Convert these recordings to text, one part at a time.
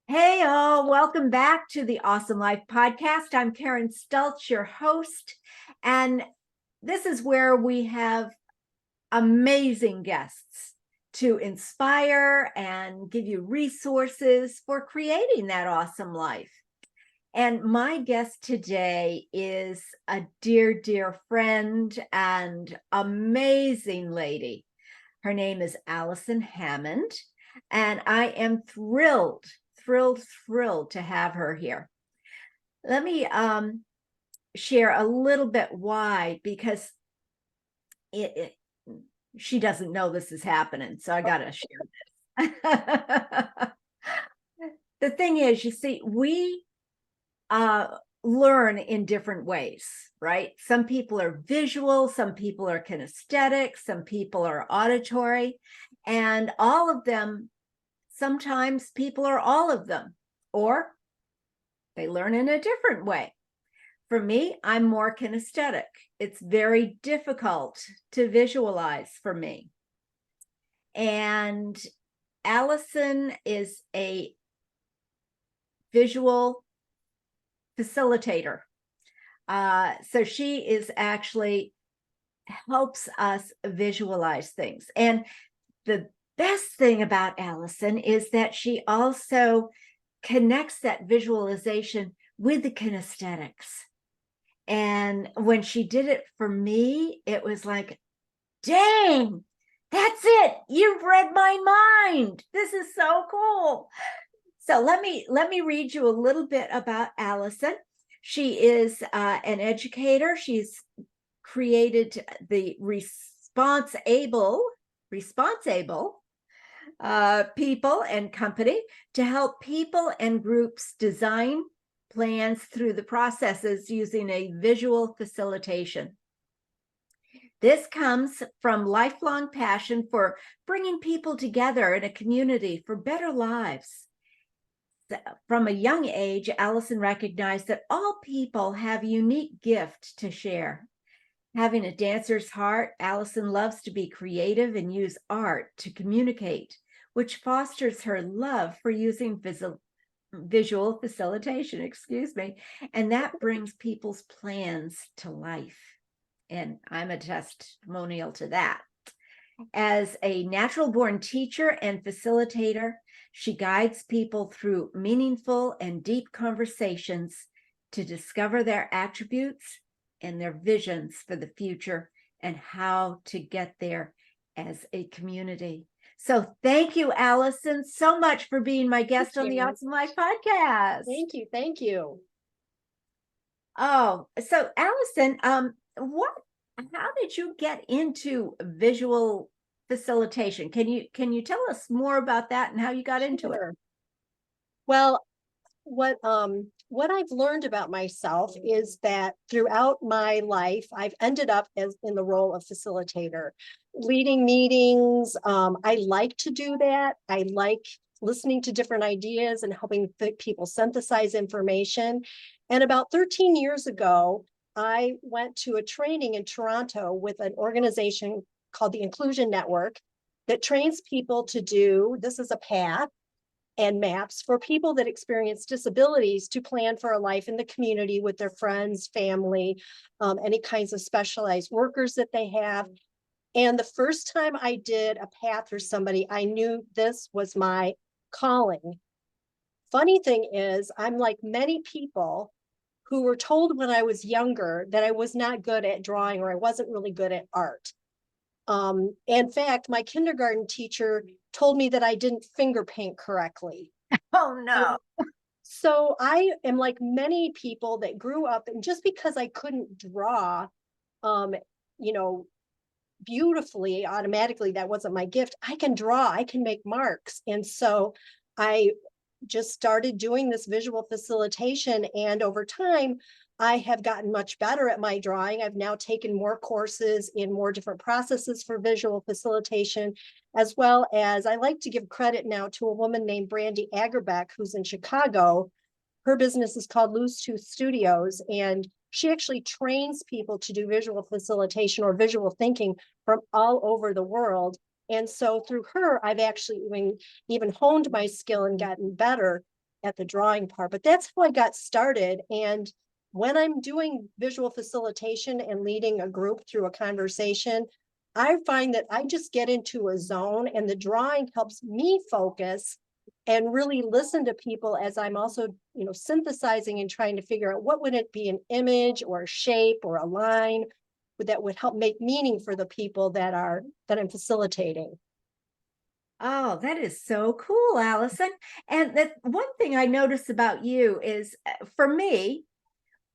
Hey, all, welcome back to the Awesome Life Podcast. I'm Karen Stultz, your host, and this is where we have amazing guests to inspire and give you resources for creating that awesome life. And my guest today is a dear, dear friend and amazing lady. Her name is Allison Hammond, and I am thrilled to have her here. Let me share a little bit why, because she doesn't know this is happening, so I got to share this. The thing is, you see, we learn in different ways, right? Some people are visual, some people are kinesthetic, some people are auditory, and all of them, sometimes people are all of them, or they learn in a different way. For me, I'm more kinesthetic. It's very difficult to visualize for me. And Allison is a visual facilitator. So she is actually helps us visualize things. And the best thing about Allison is that she also connects that visualization with the kinesthetics. And when she did it for me, it was like, dang, that's it. You've read my mind. This is so cool. So let me read you a little bit about Allison. She is an educator. She's created the responsible people and company to help people and groups design plans through the processes using a visual facilitation. This comes from lifelong passion for bringing people together in a community for better lives. From a young age, Allison recognized that all people have a unique gift to share. Having a dancer's heart, Allison loves to be creative and use art to communicate, which fosters her love for using visual facilitation, and that brings people's plans to life. And I'm a testimonial to that. As a natural-born teacher and facilitator, she guides people through meaningful and deep conversations to discover their attributes and their visions for the future and how to get there as a community. So thank you, Allison, so much for being my guest on the Awesome Life Podcast. Thank you. Oh, so Allison, how did you get into visual facilitation? Can you tell us more about that and how you got into it? Well, what I've learned about myself is that throughout my life, I've ended up in the role of facilitator, leading meetings. I like to do that. I like listening to different ideas and helping people synthesize information. And about 13 years ago, I went to a training in Toronto with an organization called the Inclusion Network that trains people to do, this is a path and maps for people that experience disabilities to plan for a life in the community with their friends, family, any kinds of specialized workers that they have. And the first time I did a path for somebody, I knew this was my calling. Funny thing is, I'm like many people who were told when I was younger that I was not good at drawing or I wasn't really good at art. In fact, my kindergarten teacher told me that I didn't finger paint correctly. Oh, no. So I am like many people that grew up, and just because I couldn't draw, you know, beautifully, automatically, that wasn't my gift. I can draw, I can make marks. And so I just started doing this visual facilitation. And over time, I have gotten much better at my drawing. I've now taken more courses in more different processes for visual facilitation, as well as I like to give credit now to a woman named Brandy Agerbeck, who's in Chicago. Her business is called Loose Tooth Studios, and she actually trains people to do visual facilitation or visual thinking from all over the world. And so through her, I've actually even honed my skill and gotten better. at the drawing part, but that's how I got started. And when I'm doing visual facilitation and leading a group through a conversation, I find that I just get into a zone, and the drawing helps me focus and really listen to people as I'm also, synthesizing and trying to figure out what would it be, an image or a shape or a line that would help make meaning for the people that I'm facilitating. Oh, that is so cool, Allison. And that one thing I notice about you is for me,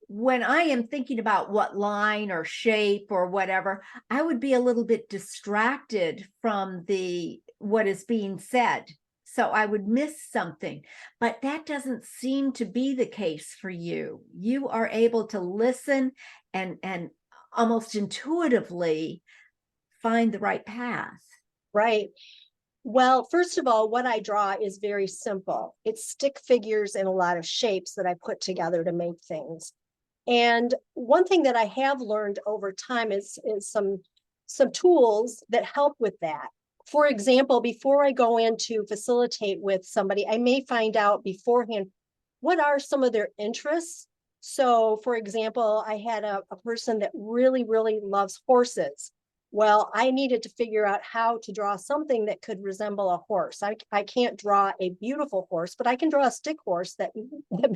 when I am thinking about what line or shape or whatever, I would be a little bit distracted from the what is being said. So I would miss something. But that doesn't seem to be the case for you. You are able to listen and almost intuitively find the right path. Right. Well, first of all, what I draw is very simple. It's stick figures and a lot of shapes that I put together to make things. And one thing that I have learned over time is some tools that help with that. For example, before I go in to facilitate with somebody, I may find out beforehand what are some of their interests. So, for example, I had a person that really, really loves horses. Well, I needed to figure out how to draw something that could resemble a horse. I can't draw a beautiful horse, but I can draw a stick horse that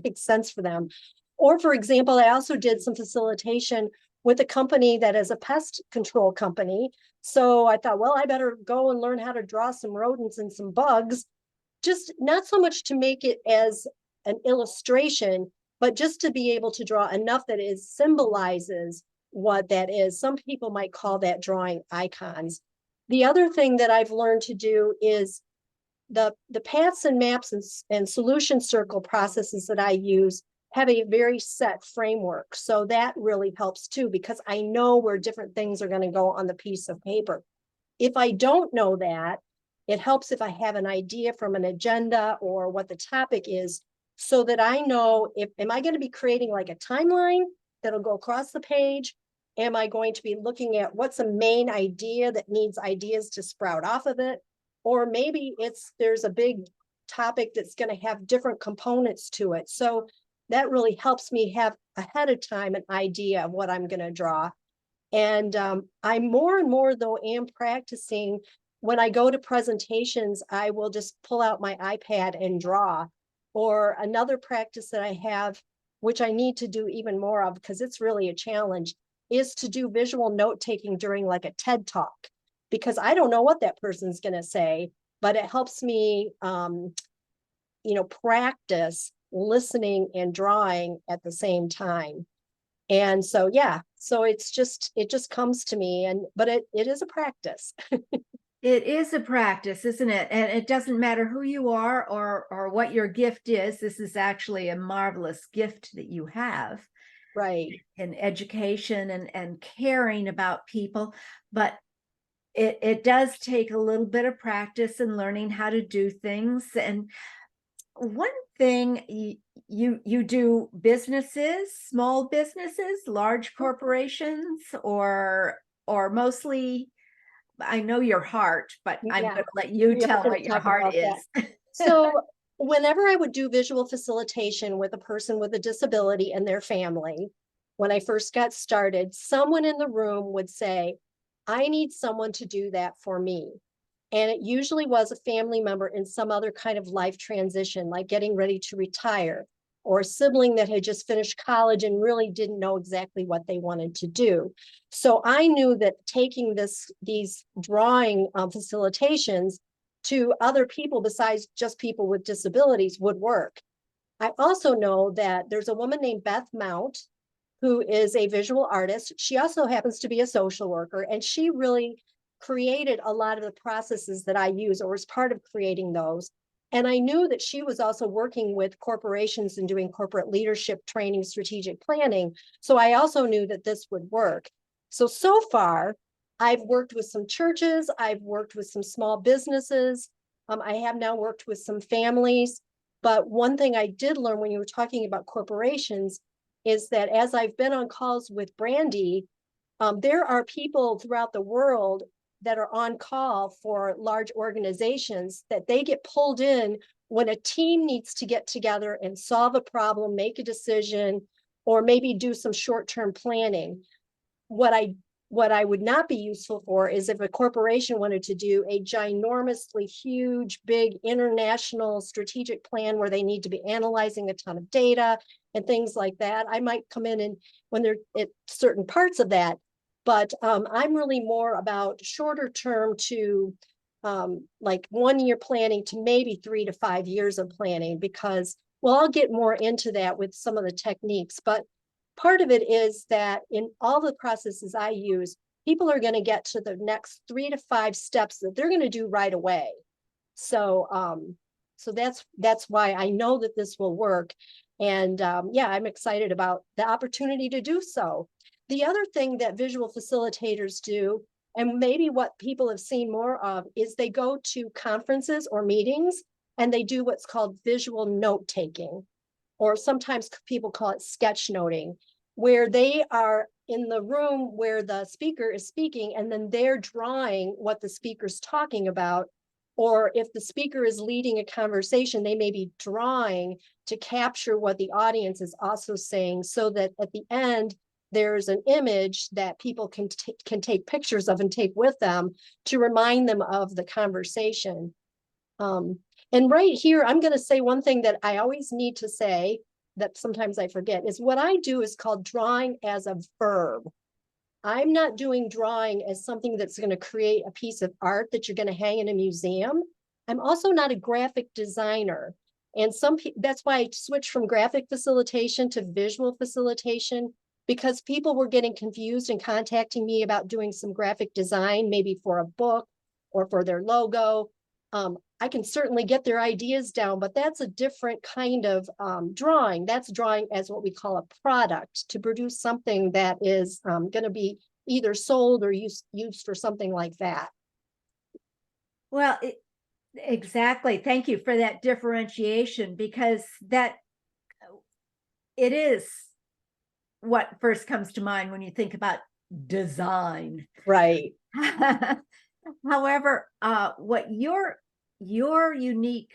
makes sense for them. Or, for example, I also did some facilitation with a company that is a pest control company. So I thought, well, I better go and learn how to draw some rodents and some bugs, just not so much to make it as an illustration, but just to be able to draw enough that it symbolizes what that is. Some people might call that drawing icons. The other thing that I've learned to do is the paths and maps and solution circle processes that I use have a very set framework. So that really helps too, because I know where different things are going to go on the piece of paper. If I don't know that, it helps if I have an idea from an agenda or what the topic is, so that I know, if am I going to be creating like a timeline that'll go across the page? Am I going to be looking at what's a main idea that needs ideas to sprout off of it? Or maybe there's a big topic that's going to have different components to it. So that really helps me have ahead of time an idea of what I'm going to draw. And I more and more, though, am practicing. When I go to presentations, I will just pull out my iPad and draw. Or another practice that I have, which I need to do even more of because it's really a challenge, is to do visual note taking during like a TED talk, because I don't know what that person's going to say, but it helps me, practice listening and drawing at the same time. And so, yeah, so it just comes to me, but it is a practice. It is a practice, isn't it? And it doesn't matter who you are or what your gift is. This is actually a marvelous gift that you have. Right. In education and caring about people. But it does take a little bit of practice and learning how to do things. And one thing, you do businesses, small businesses, large corporations, or mostly, I know your heart, but I'm Yeah, going to let you we are tell going what to your talk heart about is. that. So whenever I would do visual facilitation with a person with a disability and their family, when I first got started, someone in the room would say, I need someone to do that for me. And it usually was a family member in some other kind of life transition, like getting ready to retire, or a sibling that had just finished college and really didn't know exactly what they wanted to do. So I knew that taking these drawing facilitations to other people besides just people with disabilities would work. I also know that there's a woman named Beth Mount, who is a visual artist. She also happens to be a social worker, and she really created a lot of the processes that I use, or was part of creating those. And I knew that she was also working with corporations and doing corporate leadership training, strategic planning. So I also knew that this would work. So far, I've worked with some churches, I've worked with some small businesses. I have now worked with some families. But one thing I did learn when you were talking about corporations is that as I've been on calls with Brandy, there are people throughout the world that are on call for large organizations that they get pulled in when a team needs to get together and solve a problem, make a decision, or maybe do some short-term planning, what I would not be useful for is if a corporation wanted to do a ginormously huge, big international strategic plan where they need to be analyzing a ton of data and things like that. I might come in and when they're at certain parts of that, but I'm really more about shorter term to like 1 year planning to maybe 3 to 5 years of planning, because, well, I'll get more into that with some of the techniques, but part of it is that in all the processes I use, people are going to get to the next 3 to 5 steps that they're going to do right away. So, so that's why I know that this will work. And yeah, I'm excited about the opportunity to do so. The other thing that visual facilitators do, and maybe what people have seen more of, is they go to conferences or meetings and they do what's called visual note taking, or sometimes people call it sketchnoting, where they are in the room where the speaker is speaking, and then they're drawing what the speaker's talking about. Or if the speaker is leading a conversation, they may be drawing to capture what the audience is also saying, so that at the end, there's an image that people can take pictures of and take with them to remind them of the conversation. And right here, I'm going to say one thing that I always need to say that sometimes I forget, is what I do is called drawing as a verb. I'm not doing drawing as something that's going to create a piece of art that you're going to hang in a museum. I'm also not a graphic designer. And that's why I switched from graphic facilitation to visual facilitation, because people were getting confused and contacting me about doing some graphic design, maybe for a book or for their logo. I can certainly get their ideas down, but that's a different kind of drawing. That's drawing as what we call a product, to produce something that is going to be either sold or used for something like that. Well, exactly. Thank you for that differentiation, because it is what first comes to mind when you think about design. Right. However, what your unique,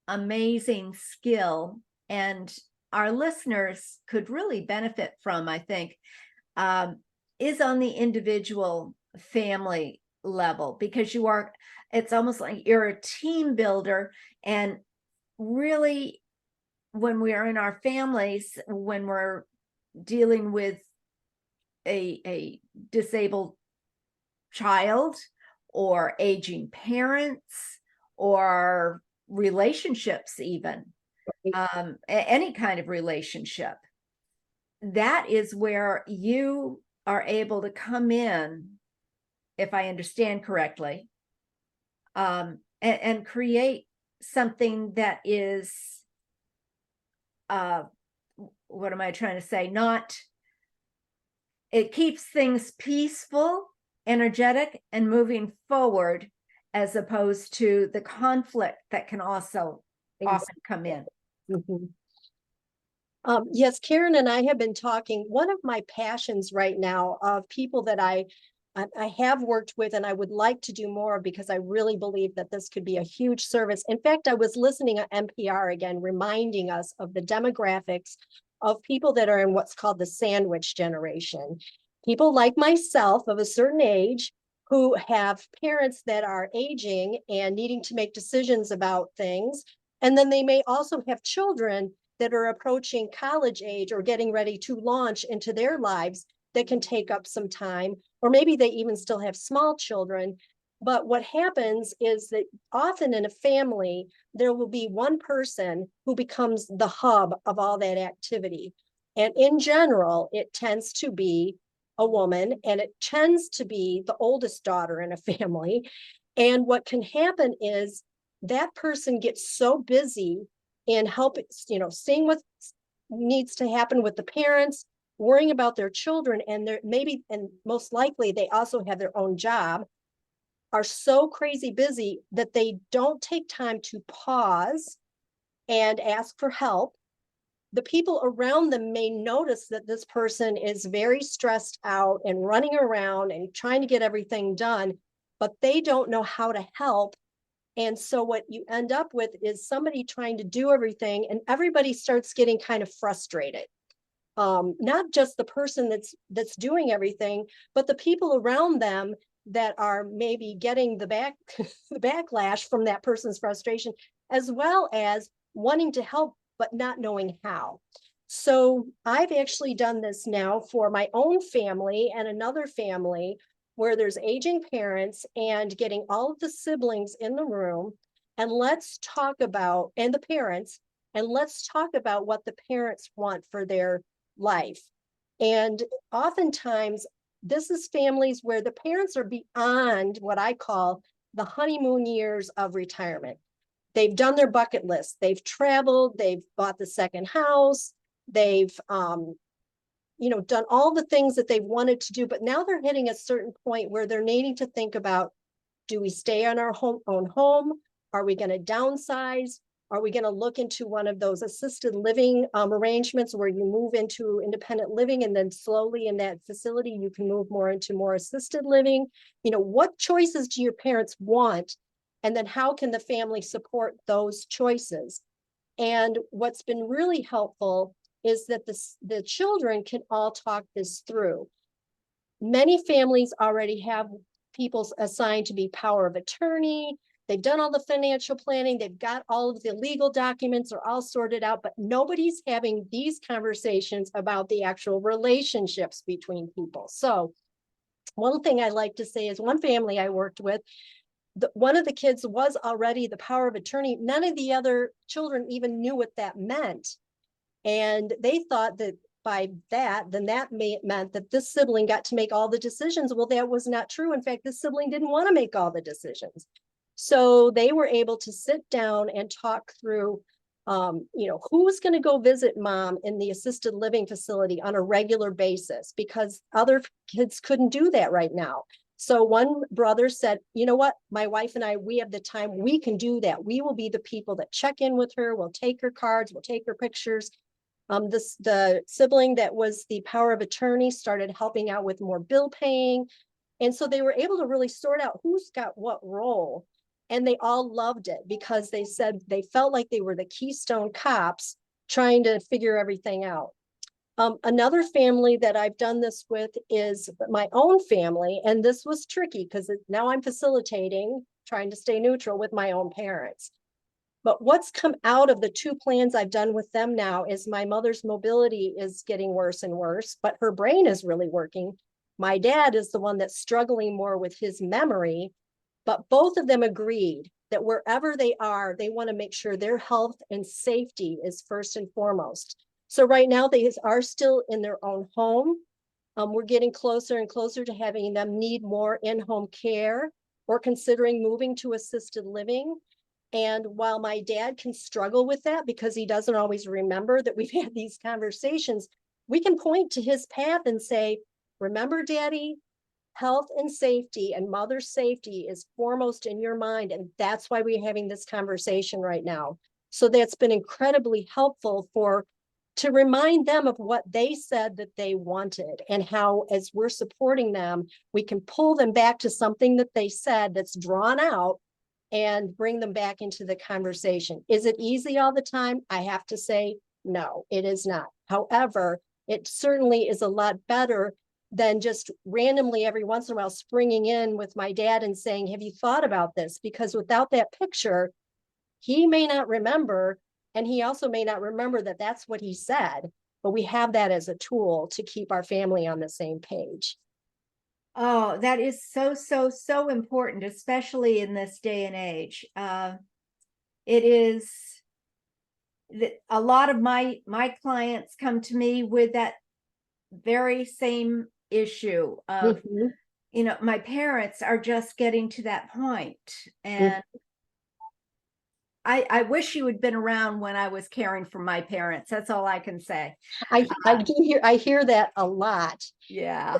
amazing skill, and our listeners could really benefit from, I think, is on the individual family level, because it's almost like you're a team builder. And really, when we are in our families, when we're dealing with a disabled child or aging parents or relationships, even any kind of relationship, that is where you are able to come in, if I understand correctly, and create something that is, what am I trying to say? It keeps things peaceful, energetic, and moving forward, as opposed to the conflict that can also often come in. Mm-hmm. Yes, Karen and I have been talking. One of my passions right now of people that I have worked with and I would like to do more, because I really believe that this could be a huge service. In fact, I was listening to NPR again, reminding us of the demographics of people that are in what's called the sandwich generation. People like myself of a certain age who have parents that are aging and needing to make decisions about things. And then they may also have children that are approaching college age or getting ready to launch into their lives that can take up some time, or maybe they even still have small children. But what happens is that often in a family, there will be one person who becomes the hub of all that activity. And in general, it tends to be a woman, and it tends to be the oldest daughter in a family. And what can happen is that person gets so busy in helping, seeing what needs to happen with the parents, worrying about their children, and and most likely they also have their own job, are so crazy busy that they don't take time to pause and ask for help. The people around them may notice that this person is very stressed out and running around and trying to get everything done, but they don't know how to help And so what you end up with is somebody trying to do everything, and everybody starts getting kind of frustrated. Not just the person that's doing everything, but the people around them that are maybe getting the the backlash from that person's frustration, as well as wanting to help but not knowing how. So I've actually done this now for my own family and another family where there's aging parents, and getting all of the siblings in the room, and let's talk about, and the parents, and let's talk about what the parents want for their life. And oftentimes, this is families where the parents are beyond what I call the honeymoon years of retirement. They've done their bucket list, they've traveled, they've bought the second house, they've done all the things that they've wanted to do, but now they're hitting a certain point where they're needing to think about, do we stay on our own home? Are we going to downsize? Are we going to look into one of those assisted living arrangements where you move into independent living, and then slowly in that facility you can move more into more assisted living? What choices do your parents want? And then how can the family support those choices? And what's been really helpful is that the children can all talk this through. Many families already have people assigned to be power of attorney. They've done all the financial planning. They've got all of the legal documents are all sorted out, but nobody's having these conversations about the actual relationships between people. So one thing I like to say is, one family I worked with, one of the kids was already the power of attorney. None of the other children even knew what that meant. And they thought that by that, then that meant that this sibling got to make all the decisions. Well, that was not true. In fact, this sibling didn't want to make all the decisions. So they were able to sit down and talk through, who's going to go visit mom in the assisted living facility on a regular basis, because other kids couldn't do that right now. So one brother said, you know what, my wife and I, we have the time, we can do that. We will be the people that check in with her. We'll take her cards, we'll take her pictures. The sibling that was the power of attorney started helping out with more bill paying. And so they were able to really sort out who's got what role. And they all loved it because they said they felt like they were the Keystone Cops trying to figure everything out. Another family that I've done this with is my own family. And this was tricky because now I'm facilitating, trying to stay neutral with my own parents. But what's come out of the 2 plans I've done with them now is my mother's mobility is getting worse and worse, but her brain is really working. My dad is the one that's struggling more with his memory, but both of them agreed that wherever they are, they want to make sure their health and safety is first and foremost. So right now they are still in their own home. We're getting closer and closer to having them need more in-home care or considering moving to assisted living. And while my dad can struggle with that because he doesn't always remember that we've had these conversations, we can point to his path and say, remember, Daddy, health and safety and mother's safety is foremost in your mind. And that's why we're having this conversation right now. So that's been incredibly helpful to remind them of what they said that they wanted, and how, as we're supporting them, we can pull them back to something that they said that's drawn out and bring them back into the conversation. Is it easy all the time? I have to say, no, it is not. However, it certainly is a lot better than just randomly every once in a while springing in with my dad and saying, have you thought about this? Because without that picture, he may not remember, and he also may not remember that that's what he said, but we have that as a tool to keep our family on the same page. Oh, that is so, so, so important, especially in this day and age. It is a lot of my clients come to me with that very same issue of, my parents are just getting to that point. And I wish you had been around when I was caring for my parents. That's all I can say. I hear that a lot. Yeah.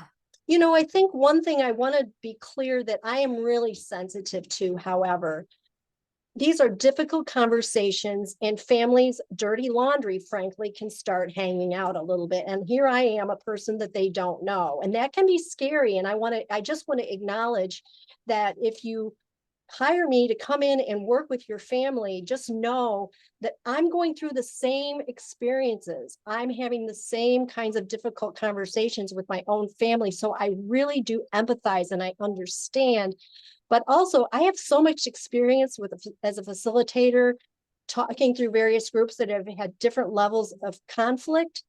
I think one thing I want to be clear that I am really sensitive to, however, these are difficult conversations, and families' dirty laundry, frankly, can start hanging out a little bit. And here I am, a person that they don't know. And that can be scary. And I just want to acknowledge that if you hire me to come in and work with your family, just know that I'm going through the same experiences. I'm having the same kinds of difficult conversations with my own family. So I really do empathize and I understand. But also, I have so much experience with as a facilitator, talking through various groups that have had different levels of conflict,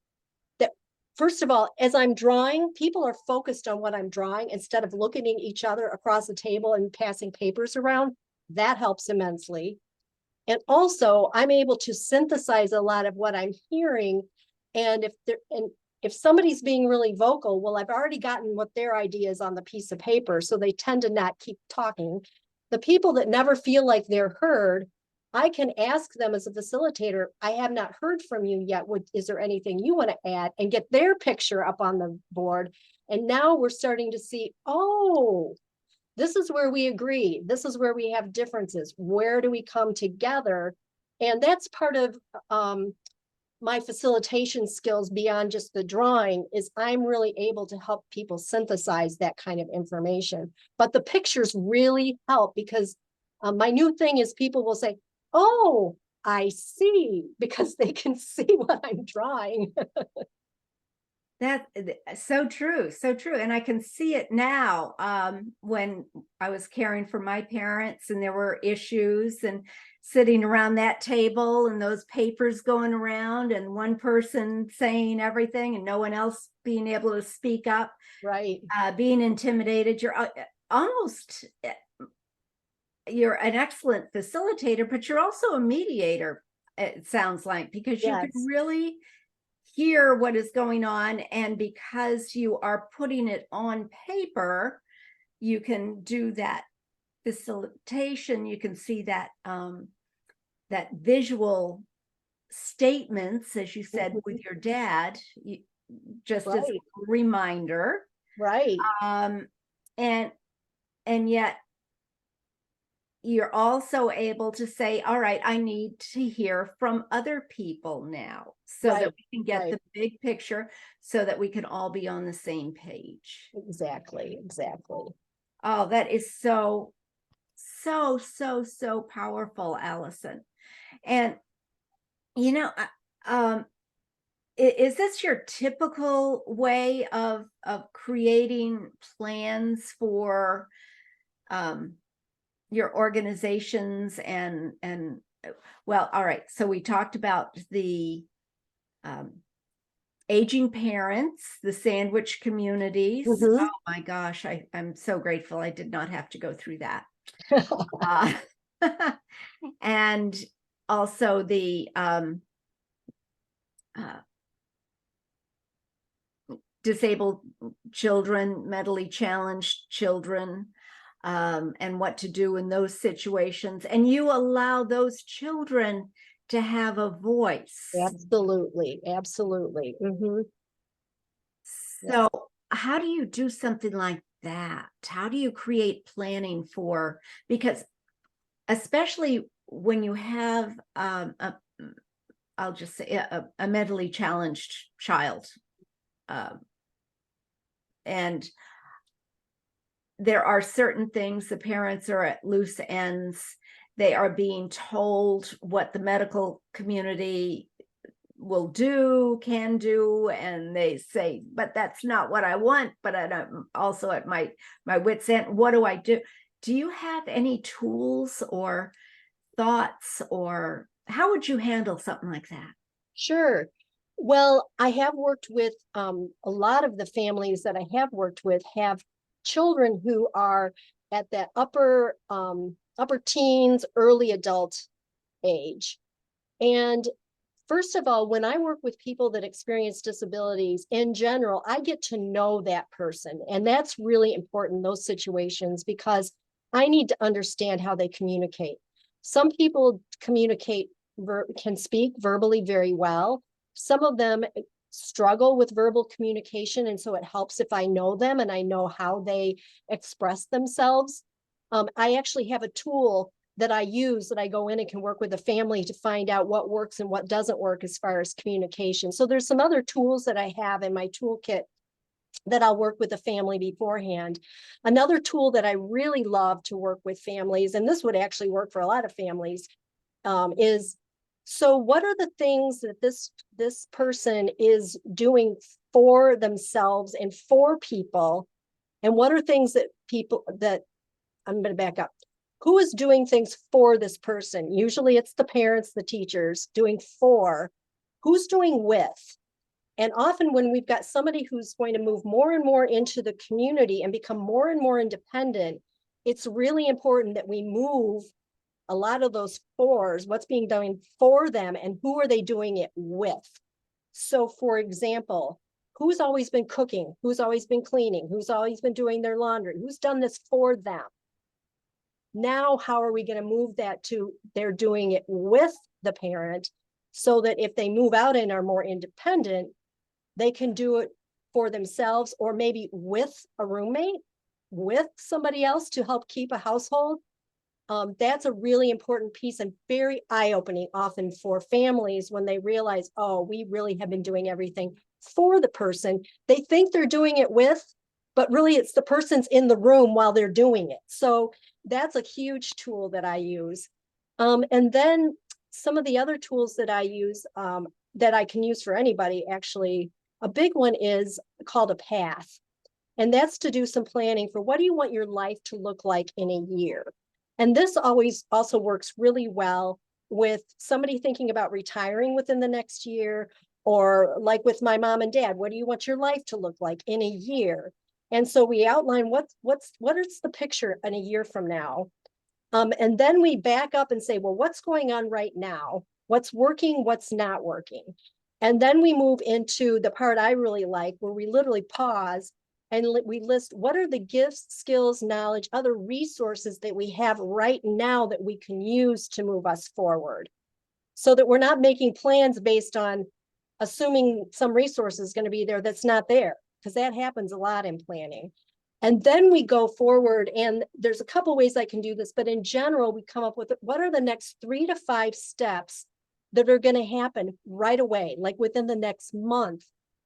that first of all, as I'm drawing, people are focused on what I'm drawing instead of looking at each other across the table and passing papers around. That helps immensely. And also, I'm able to synthesize a lot of what I'm hearing. And if somebody's being really vocal, well, I've already gotten what their idea is on the piece of paper, so they tend to not keep talking. The people that never feel like they're heard, I can ask them as a facilitator, I have not heard from you yet. Is there anything you want to add? And get their picture up on the board. And now we're starting to see, oh, this is where we agree. This is where we have differences. Where do we come together? And that's part of my facilitation skills beyond just the drawing, is I'm really able to help people synthesize that kind of information. But the pictures really help, because my new thing is people will say, oh, I see, because they can see what I'm drawing. That so true, so true. And I can see it now. When I was caring for my parents and there were issues and sitting around that table and those papers going around and one person saying everything and no one else being able to speak up, Right. being intimidated. Almost, you're an excellent facilitator, but you're also a mediator, it sounds like, because you can Yes. really hear what is going on, and because you are putting it on paper, you can do that facilitation. You can see that that visual statements, as you said, with your dad, just as a Right. reminder. Right. um and yet you're also able to say, all right, I need to hear from other people now, so Right. that we can get Right. the big picture, so that we can all be on the same page. Exactly. Exactly. Oh, that is so, so, so, so powerful, Allison. And, you know, is this your typical way of creating plans for your organizations? And well, all right, so we talked about the um, aging parents, the sandwich communities. Mhm. Oh my gosh, I'm so grateful I did not have to go through that. uh, and also the uh, disabled children, mentally challenged children, and what to do in those situations. And you allow those children to have a voice. Absolutely. Absolutely. Hmm. Yeah. So, how do you do something like that? How do you create planning for, because especially when you have I'll just say a mentally challenged child, um, and there are certain things, the parents are at loose ends. They are being told what the medical community will do, can do, and they say, but that's not what I want. But I'm also at my wit's end. What do I do? Do you have any tools or thoughts, or how would you handle something like that? Sure. Well, I have worked with a lot of the families that I have worked with have children who are at that upper teens, early adult age. And first of all, when I work with people that experience disabilities in general, I get to know that person. And that's really important in those situations, because I need to understand how they communicate. Some people can speak verbally very well. Some of them struggle with verbal communication. And so it helps if I know them and I know how they express themselves. I actually have a tool that I use, that I go in and can work with a family to find out what works and what doesn't work as far as communication. So there's some other tools that I have in my toolkit that I'll work with the family beforehand. Another tool that I really love to work with families, and this would actually work for a lot of families, is, so what are the things that this person is doing for themselves and for people? And what are things that I'm going to back up. Who is doing things for this person? Usually it's the parents, the teachers doing for. Who's doing with? And often when we've got somebody who's going to move more and more into the community and become more and more independent, it's really important that we move a lot of those fors, what's being done for them and who are they doing it with. So for example, who's always been cooking? Who's always been cleaning? Who's always been doing their laundry? Who's done this for them? Now, how are we going to move that to they're doing it with the parent so that if they move out and are more independent, they can do it for themselves or maybe with a roommate, with somebody else to help keep a household. That's a really important piece and very eye-opening often for families when they realize, oh, we really have been doing everything for the person. They think they're doing it with, but really it's the person's in the room while they're doing it. So that's a huge tool that I use. And then some of the other tools that I use that I can use for anybody, actually, a big one is called a path. And that's to do some planning for what do you want your life to look like in a year? And this always also works really well with somebody thinking about retiring within the next year, or like with my mom and dad, what do you want your life to look like in a year? And so we outline what is the picture in a year from now. And then we back up and say, well, what's going on right now? What's working? What's not working? And then we move into the part I really like, where we literally pause and we list what are the gifts, skills, knowledge, other resources that we have right now that we can use to move us forward, so that we're not making plans based on assuming some resource is going to be there that's not there, because that happens a lot in planning. And then we go forward, and there's a couple ways I can do this, but in general, we come up with what are the next 3 to 5 steps that are going to happen right away, like within the next month,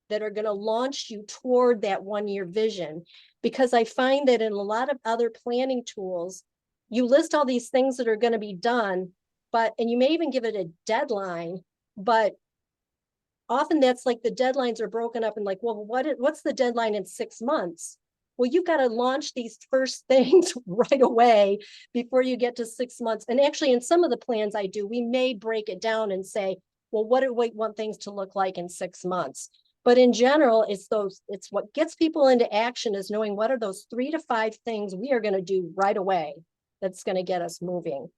that are going to launch you toward that 1-year vision. Because I find that in a lot of other planning tools, you list all these things that are going to be done, and you may even give it a deadline, but often that's like the deadlines are broken up and like, well, what's the deadline in 6 months? Well, you've got to launch these first things right away before you get to 6 months. And actually, in some of the plans I do, we may break it down and say, well, what do we want things to look like in 6 months? But in general, it's what gets people into action is knowing what are those 3 to 5 things we are going to do right away that's going to get us moving.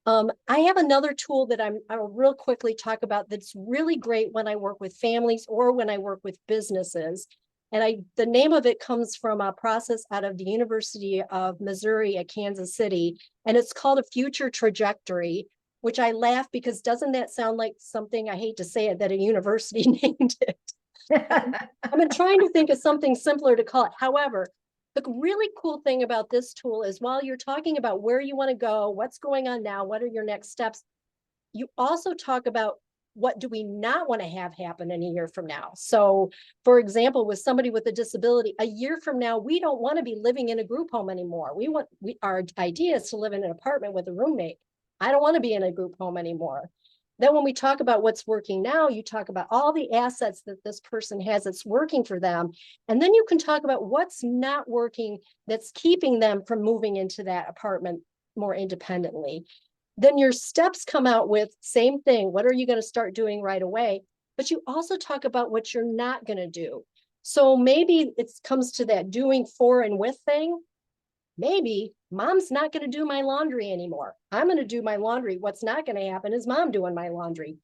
I have another tool that I'll real quickly talk about that's really great when I work with families or when I work with businesses. And the name of it comes from a process out of the University of Missouri at Kansas City, and it's called a future trajectory, which I laugh because doesn't that sound like something, I hate to say it, that a university named it. I've been trying to think of something simpler to call it. However, the really cool thing about this tool is while you're talking about where you want to go, what's going on now, what are your next steps, you also talk about what do we not want to have happen in a year from now. So for example, with somebody with a disability, a year from now, we don't want to be living in a group home anymore. Our idea is to live in an apartment with a roommate. I don't want to be in a group home anymore. Then when we talk about what's working now, you talk about all the assets that this person has that's working for them. And then you can talk about what's not working that's keeping them from moving into that apartment more independently. Then your steps come out with same thing. What are you going to start doing right away? But you also talk about what you're not going to do. So maybe it comes to that doing for and with thing. Maybe mom's not going to do my laundry anymore. I'm going to do my laundry. What's not going to happen is mom doing my laundry.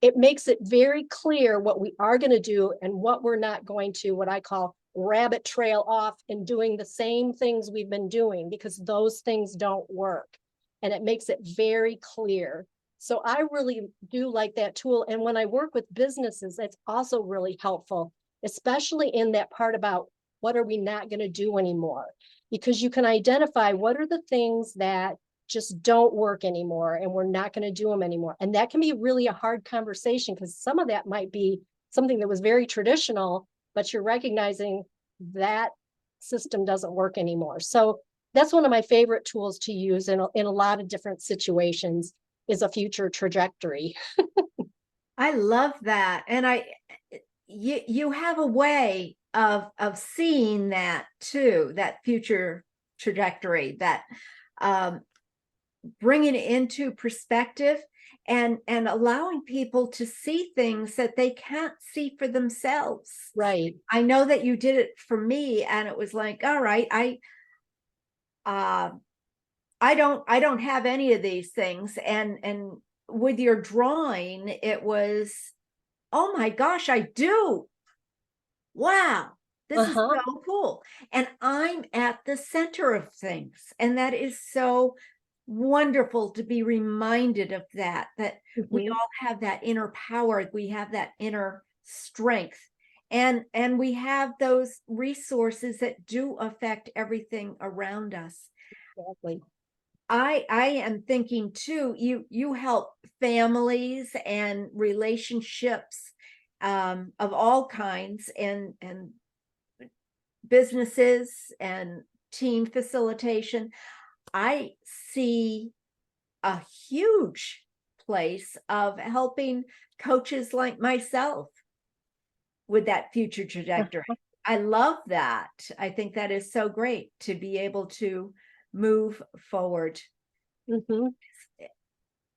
It makes it very clear what we are going to do and what we're not going to, what I call rabbit trail off and doing the same things we've been doing, because those things don't work. And it makes it very clear. So I really do like that tool. And when I work with businesses, it's also really helpful, especially in that part about what are we not going to do anymore? Because you can identify what are the things that just don't work anymore and we're not going to do them anymore. And that can be really a hard conversation because some of that might be something that was very traditional, but you're recognizing that system doesn't work anymore. So that's one of my favorite tools to use in a lot of different situations, is a future trajectory. I love that. And you have a way of seeing that too, that future trajectory, that bringing it into perspective and allowing people to see things that they can't see for themselves. Right. I know that you did it for me, and it was like, all right, I don't have any of these things. And with your drawing, it was, oh my gosh, I do. Wow, this is Uh-huh. so cool. And I'm at the center of things. And that is so wonderful to be reminded of that, that we Mhm. all have that inner power, we have that inner strength. And we have those resources that do affect everything around us. Exactly. I am thinking too, you help families and relationships of all kinds, and businesses and team facilitation. I see a huge place of helping coaches like myself with that future trajectory. I love that. I think that is so great to be able to move forward. Mhm.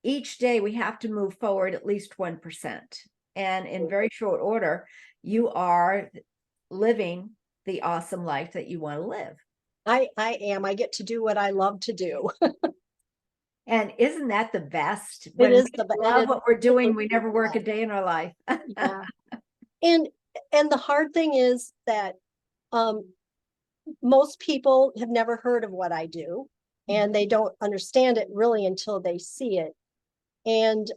Each day we have to move forward at least 1%. And in very short order, you are living the awesome life that you want to live. I am. I get to do what I love to do. And isn't that the best? It When is we it love is what we're doing, we absolutely never the work a best. day in our life. Yeah. And the hard thing is that um most people have never heard of what I do, and they don't understand it really until they see it. And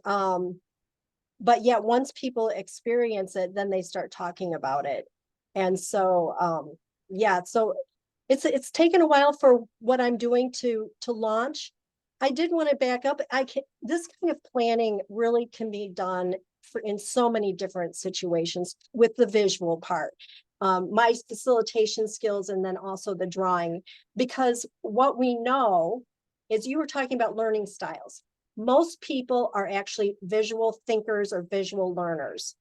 but yet once people experience it, then they start talking about it. And so yeah, so it's taken a while for what I'm doing to launch. I did want to back up. I can This kind of planning really can be done for in so many different situations with the visual part. My facilitation skills, and then also the drawing, because what we know is, you were talking about learning styles. Most people are actually visual thinkers or visual learners.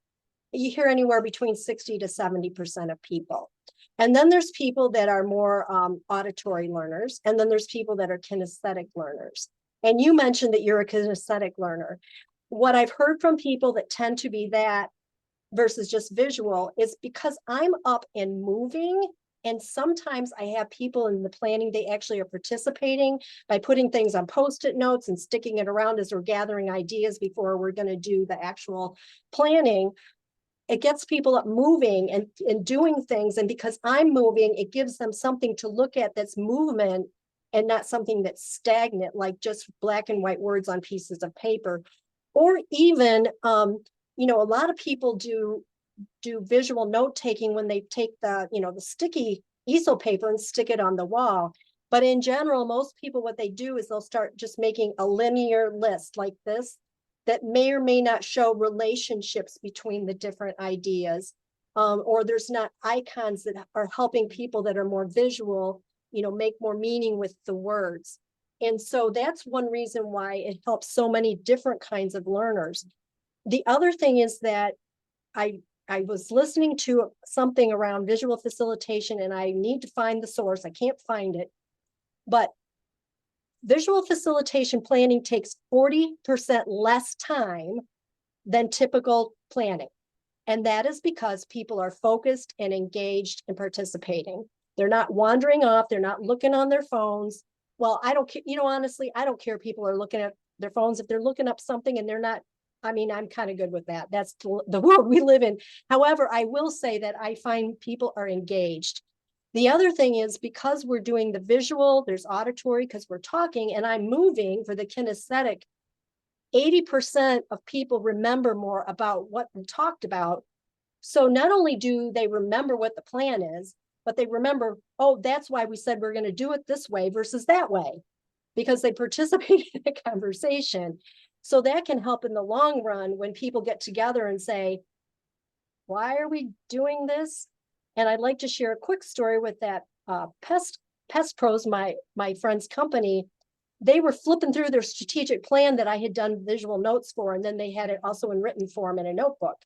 You hear anywhere between 60 to 70% of people. And then there's people that are more auditory learners. And then there's people that are kinesthetic learners. And you mentioned that you're a kinesthetic learner. What I've heard from people that tend to be that versus just visual is because I'm up and moving. And sometimes I have people in the planning, they actually are participating by putting things on Post-it notes and sticking it around as we're gathering ideas before we're going to do the actual planning. It gets people up moving and doing things. And because I'm moving, it gives them something to look at that's movement, and not something that's stagnant, like just black and white words on pieces of paper. Or even, a lot of people do visual note taking when they take the sticky easel paper and stick it on the wall. But in general, most people, what they do is they'll start just making a linear list like this, that may or may not show relationships between the different ideas. Or there's not icons that are helping people that are more visual, make more meaning with the words. And so that's one reason why it helps so many different kinds of learners. The other thing is that I I was listening to something around visual facilitation, and I need to find the source. I can't find it. But visual facilitation planning takes 40% less time than typical planning. And that is because people are focused and engaged and participating. They're not wandering off. They're not looking on their phones. Well, I don't, honestly, I don't care. People are looking at their phones. If they're looking up something and they're not, I'm kind of good with that. That's the world we live in. However, I will say that I find people are engaged. The other thing is, because we're doing the visual, there's auditory because we're talking, and I'm moving for the kinesthetic. 80% of people remember more about what we talked about. So not only do they remember what the plan is, but they remember, oh, that's why we said we're going to do it this way versus that way, because they participated in a conversation. So that can help in the long run when people get together and say, why are we doing this? And I'd like to share a quick story with that Pest Pros, my friend's company. They were flipping through their strategic plan that I had done visual notes for, and then they had it also in written form in a notebook.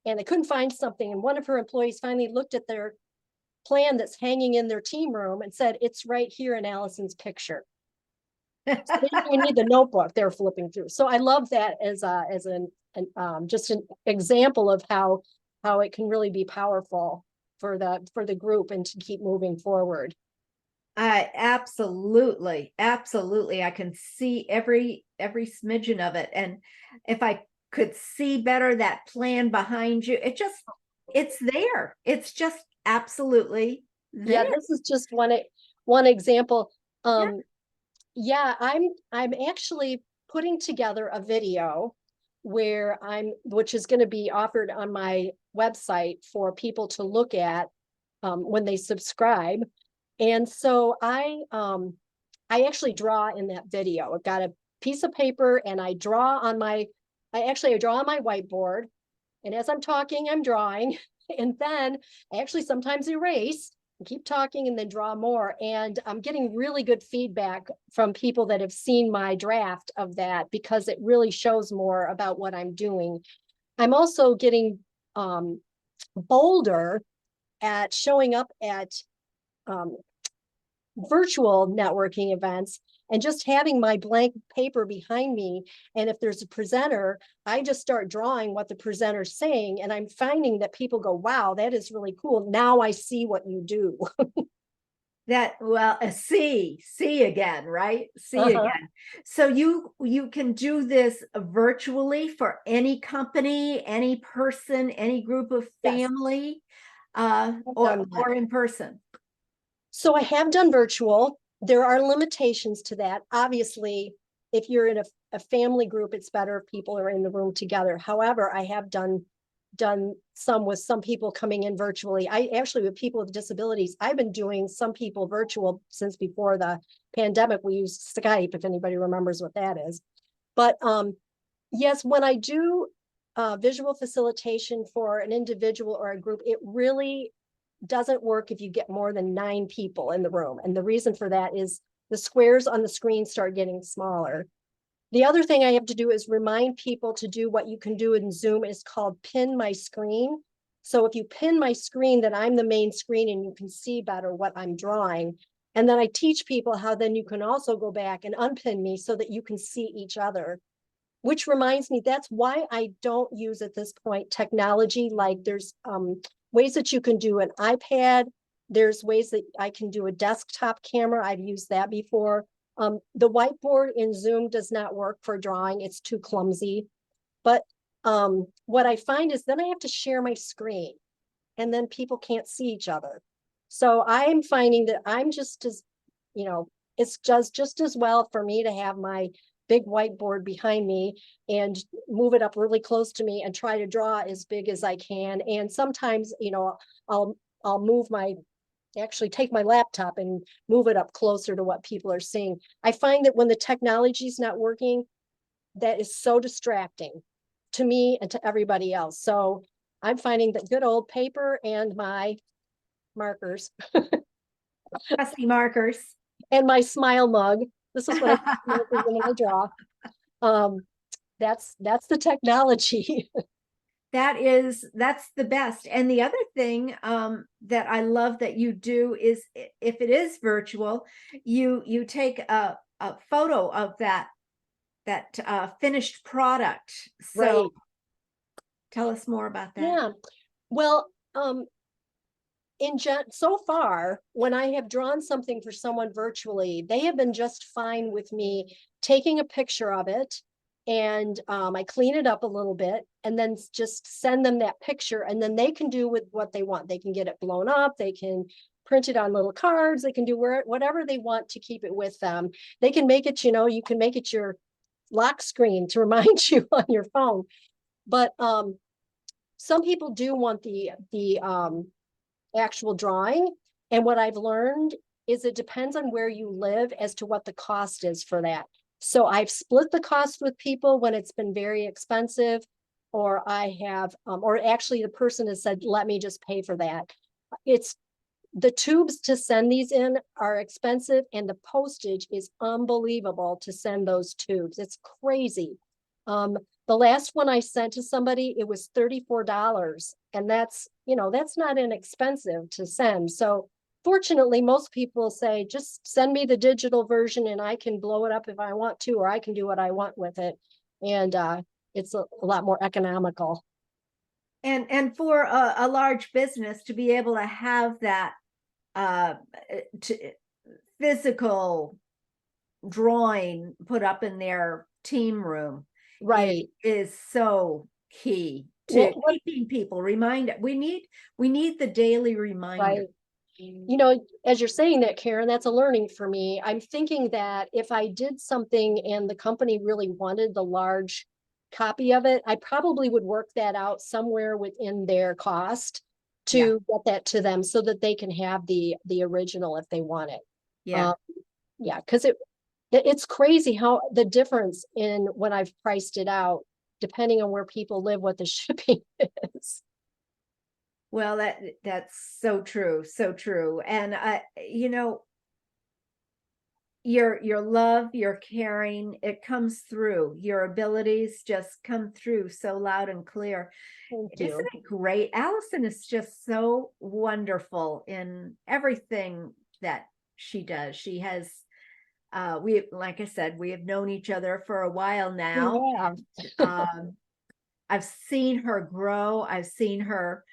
And they couldn't find something. And one of her employees finally looked at their plan that's hanging in their team room and said, it's right here in Allison's picture. So they didn't even need the notebook they're flipping through. So I love that as just an example of how it can really be powerful for the group and to keep moving forward. Absolutely, absolutely. I can see every smidgen of it. And if I could see better that plan behind you, it's there. It's just absolutely there. Yeah, this is just one example. Yeah, I'm actually putting together a video which is going to be offered on my website for people to look at when they subscribe. And so I actually draw in that video. I've got a piece of paper and I draw on my whiteboard. And as I'm talking, I'm drawing. And then I actually sometimes erase and keep talking and then draw more. And I'm getting really good feedback from people that have seen my draft of that because it really shows more about what I'm doing. I'm also getting bolder at showing up at virtual networking events and just having my blank paper behind me. And if there's a presenter, I just start drawing what the presenter's saying. And I'm finding that people go, wow, that is really cool. Now I see what you do. See again, right? See again. So you can do this virtually for any company, any person, any group of family, or in person. So I have done virtual. There are limitations to that. Obviously, if you're in a family group, it's better if people are in the room together. However, I have done some with some people coming in virtually. I actually, with people with disabilities, I've been doing some people virtual since before the pandemic. We used Skype, if anybody remembers what that is. But yes, when I do visual facilitation for an individual or a group, it really doesn't work if you get more than 9 people in the room. And the reason for that is the squares on the screen start getting smaller. The other thing I have to do is remind people to do what you can do in Zoom is called pin my screen. So if you pin my screen, then I'm the main screen and you can see better what I'm drawing. And then I teach people how then you can also go back and unpin me so that you can see each other. Which reminds me, that's why I don't use at this point technology. Like there's ways that you can do an iPad. There's ways that I can do a desktop camera. I've used that before. The whiteboard in Zoom does not work for drawing. It's too clumsy. But what I find is then I have to share my screen and then people can't see each other. So I'm finding that I'm just as, it's just as well for me to have my big whiteboard behind me and move it up really close to me and try to draw as big as I can. And sometimes, I'll actually take my laptop and move it up closer to what people are seeing. I find that when the technology is not working, that is so distracting to me and to everybody else. So I'm finding that good old paper and my markers. Trusty markers. And my smile mug. This is what I draw. That's the technology. That's the best. And the other thing that I love that you do is if it is virtual, you take a photo of that finished product. So right. Tell us more about that. Yeah. Well, so far, when I have drawn something for someone virtually, they have been just fine with me taking a picture of it. And I clean it up a little bit and then just send them that picture. And then they can do with what they want. They can get it blown up. They can print it on little cards. They can do whatever they want to keep it with them. They can make it, you can make it your lock screen to remind you on your phone. But some people do want the actual drawing. And what I've learned is it depends on where you live as to what the cost is for that. So I've split the cost with people when it's been very expensive, or I have, or actually the person has said, let me just pay for that. it's the tubes to send these in are expensive, and the postage is unbelievable to send those tubes. It's crazy. The last one I sent to somebody, it was $34. And that's, that's not inexpensive to send. So fortunately, most people say, just send me the digital version and I can blow it up if I want to, or I can do what I want with it. And it's a lot more economical. And for a large business to be able to have that physical drawing put up in their team room, Right. is so key to keeping people reminded. We need the daily reminder. Right. As you're saying that, Karen, that's a learning for me. I'm thinking that if I did something and the company really wanted the large copy of it, I probably would work that out somewhere within their cost to get that to them so that they can have the original if they want it. Yeah. Yeah, because it's crazy how the difference in when I've priced it out, depending on where people live, what the shipping is. Well, that's so true, so true. And your love, your caring, it comes through. Your abilities just come through so loud and clear. Thank Isn't you. it great? Allison is just so wonderful in everything that she does. She has like I said, we have known each other for a while now. Yeah. I've seen her grow. I've seen her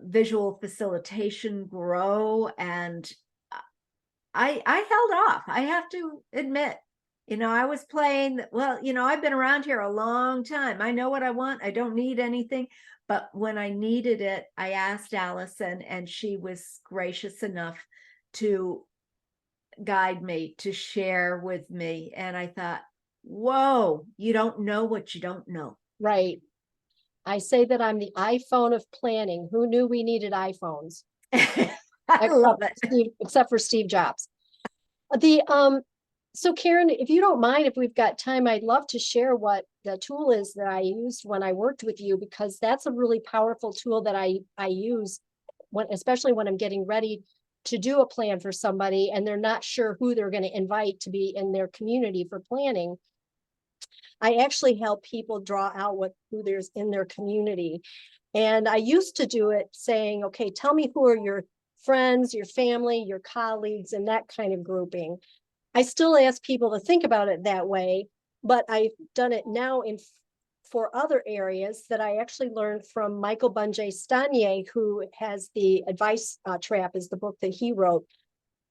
visual facilitation grow, and I held off. I have to admit, I was playing, well, I've been around here a long time. I know what I want. I don't need anything. But when I needed it, I asked Allison, and she was gracious enough to guide me, to share with me. And I thought, whoa, you don't know what you don't know. Right. I say that I'm the iPhone of planning. Who knew we needed iPhones? I love it. Except for Steve Jobs. So Karen, if you don't mind, if we've got time, I'd love to share what the tool is that I used when I worked with you, because that's a really powerful tool that I use especially when I'm getting ready to do a plan for somebody and they're not sure who they're going to invite to be in their community for planning. I actually help people draw out who there's in their community. And I used to do it saying, okay, tell me who are your friends, your family, your colleagues, and that kind of grouping. I still ask people to think about it that way, but I've done it now for other areas that I actually learned from Michael Bungay-Stanier, who has the Advice Trap is the book that he wrote.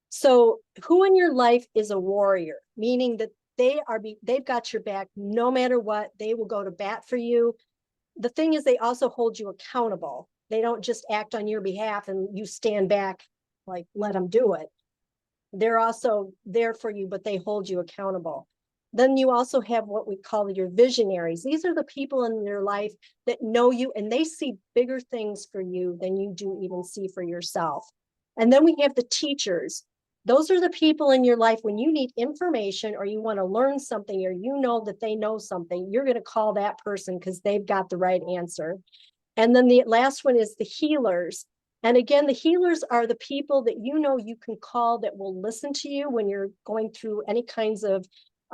So who in your life is a warrior, meaning that they've got your back no matter what. They will go to bat for you. The thing is, they also hold you accountable. They don't just act on your behalf and you stand back, like, let them do it. They're also there for you, but they hold you accountable. Then you also have what we call your visionaries. These are the people in your life that know you and they see bigger things for you than you do even see for yourself. And then we have the teachers. Those are the people in your life when you need information or you want to learn something or you know that they know something, you're going to call that person because they've got the right answer. And then the last one is the healers. And again, the healers are the people that you can call that will listen to you when you're going through any kinds of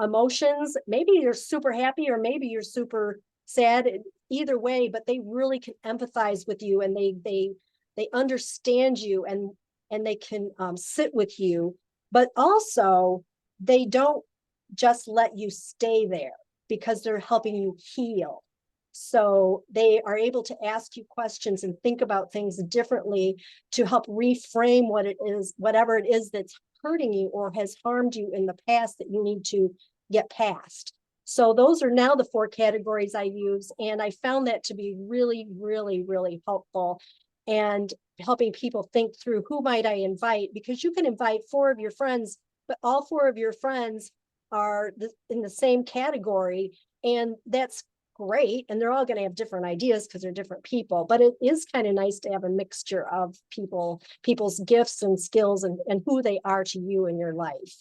emotions. Maybe you're super happy or maybe you're super sad, either way, but they really can empathize with you and they understand you and they can sit with you, but also they don't just let you stay there because they're helping you heal. So they are able to ask you questions and think about things differently to help reframe what it is, whatever it is that's hurting you or has harmed you in the past that you need to get past. So those are now the 4 categories I use. And I found that to be really, really, really helpful and helping people think through who might I invite, because you can invite 4 of your friends, but all 4 of your friends are in the same category. And that's great. And they're all going to have different ideas because they're different people, but it is kind of nice to have a mixture of people's gifts and skills and who they are to you in your life.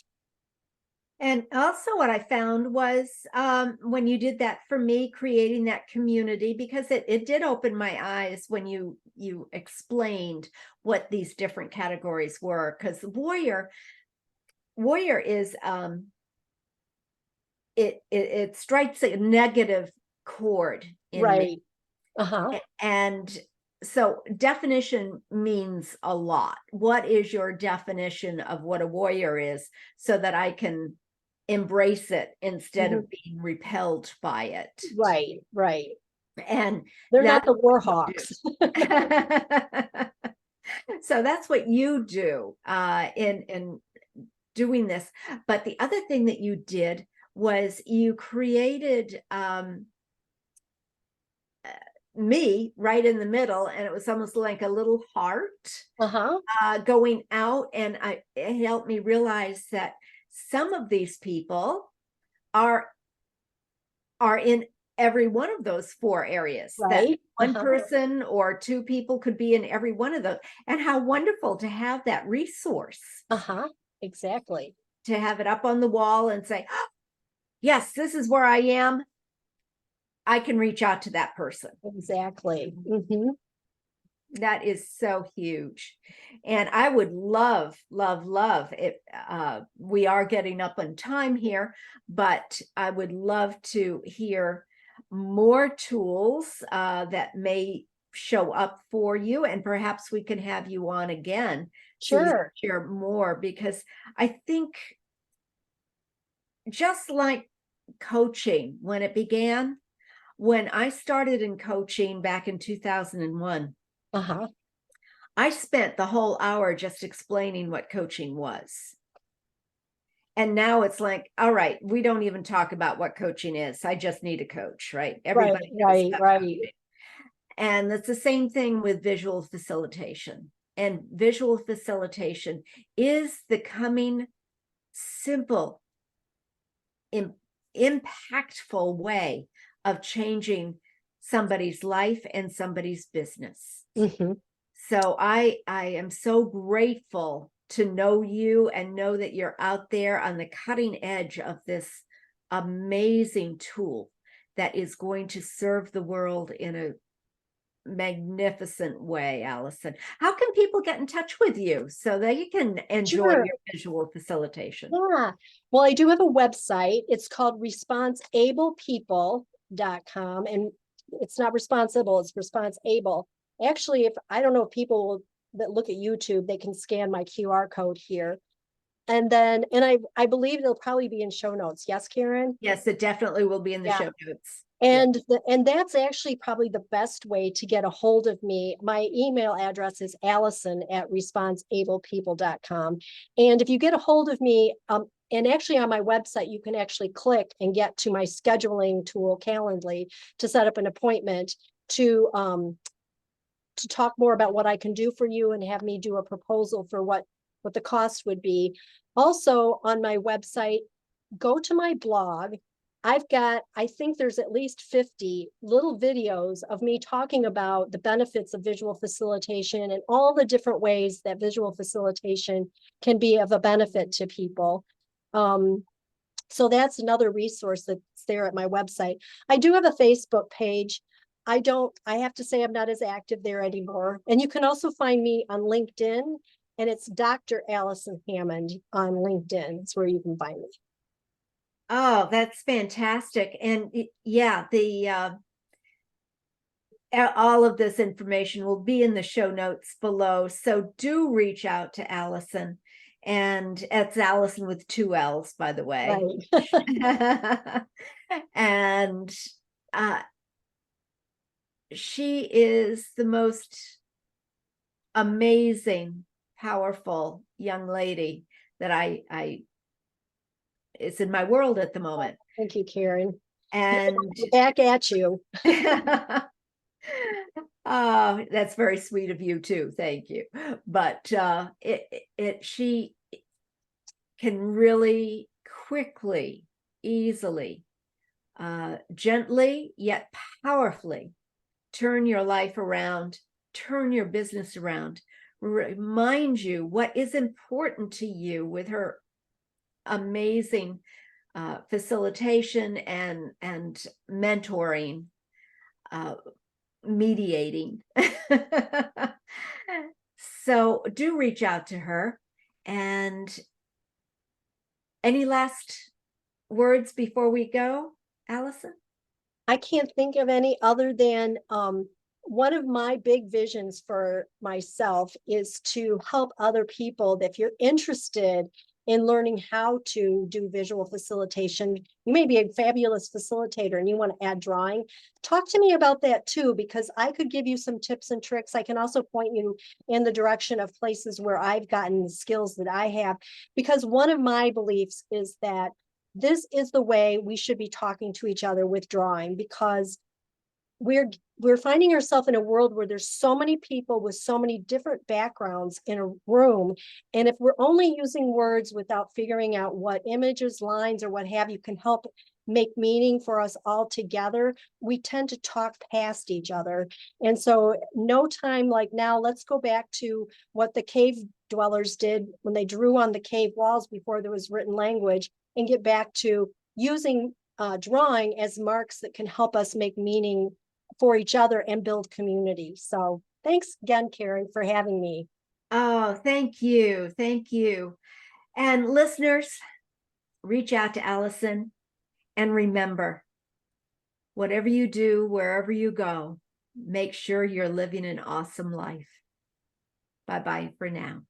And also what I found was when you did that for me, creating that community, because it did open my eyes when you explained what these different categories were, because warrior is it strikes a negative chord in me. Right. Uh-huh. And so definition means a lot. What is your definition of what a warrior is, so that I can embrace it instead Mhm. of being repelled by it? Right, right. And They're not that's the war what you hawks. do. So that's what you do in doing this. But the other thing that you did was you created me right in the middle, and it was almost like a little heart Uh-huh. going out, and it helped me realize that some of these people are in every one of those four areas, that Right. one Uh-huh. person or two people could be in every one of those. And how wonderful to have that resource, Uh-huh. Exactly. to have it up on the wall and say, oh, yes, this is where I am. I can reach out to that person. Exactly. Mm-hmm. That is so huge. And I would love, love, love it. We are getting up on time here, but I would love to hear more tools that may show up for you. And perhaps we can have you on again so you can Sure. share more, because I think, just like coaching, when it began, when I started in coaching back in 2001, Uh-huh. I spent the whole hour just explaining what coaching was. And now it's like, all right, we don't even talk about what coaching is. I just need a coach, right? Right, Everybody knows right, about right. coaching. And it's the same thing with visual facilitation. And visual facilitation is the coming simple, impactful way of changing somebody's life and somebody's business. Mm-hmm. So I am so grateful to know you and know that you're out there on the cutting edge of this amazing tool that is going to serve the world in a magnificent way. Allison, how can people get in touch with you so that you can enjoy Sure. your visual facilitation? Yeah. Well, I do have a website. It's called responseablepeople.com. And it's not responsible, it's responsible. Actually, if I don't know if people that look at YouTube, they can scan my QR code here. And then, and I believe it'll probably be in show notes. Yes, Karen? Yes, it definitely will be in the Yeah. show notes. Yeah. And that's actually probably the best way to get a hold of me. My email address is Allison@responseablepeople.com. And if you get a hold of me, and actually on my website, you can actually click and get to my scheduling tool, Calendly, to set up an appointment to talk more about what I can do for you and have me do a proposal for what the cost would be. Also on my website, go to my blog. I've got, I think there's at least 50 little videos of me talking about the benefits of visual facilitation and all the different ways that visual facilitation can be of a benefit to people. So that's another resource that's there at my website. I do have a Facebook page. I have to say I'm not as active there anymore. And you can also find me on LinkedIn, and it's Dr. Allison Hammond on LinkedIn. It's where you can find me. Oh, that's fantastic. And yeah, all of this information will be in the show notes below. So do reach out to Allison. And it's Allison with two L's, by the way. Right. And she is the most amazing, powerful young lady that I is in my world at the moment. Thank you, Karen. And Back at you. oh, that's very sweet of you too. Thank you. But she can really quickly, easily, gently yet powerfully turn your life around, turn your business around, remind you what is important to you with her amazing facilitation and mentoring, mediating. So do reach out to her. And any last words before we go, Allison? I can't think of any other than one of my big visions for myself is to help other people. If you're interested in learning how to do visual facilitation, you may be a fabulous facilitator and you want to add drawing, talk to me about that too, because I could give you some tips and tricks. I can also point you in the direction of places where I've gotten the skills that I have, because one of my beliefs is that this is the way we should be talking to each other with drawing, because we're finding ourselves in a world where there's so many people with so many different backgrounds in a room. And if we're only using words without figuring out what images, lines, or what have you can help make meaning for us all together, we tend to talk past each other. And so no time like now, let's go back to what the cave dwellers did when they drew on the cave walls before there was written language, and get back to using drawing as marks that can help us make meaning for each other and build community. So thanks again, Karen, for having me. Oh, thank you. Thank you. And listeners, reach out to Allison, and remember, whatever you do, wherever you go, make sure you're living an awesome life. Bye-bye for now.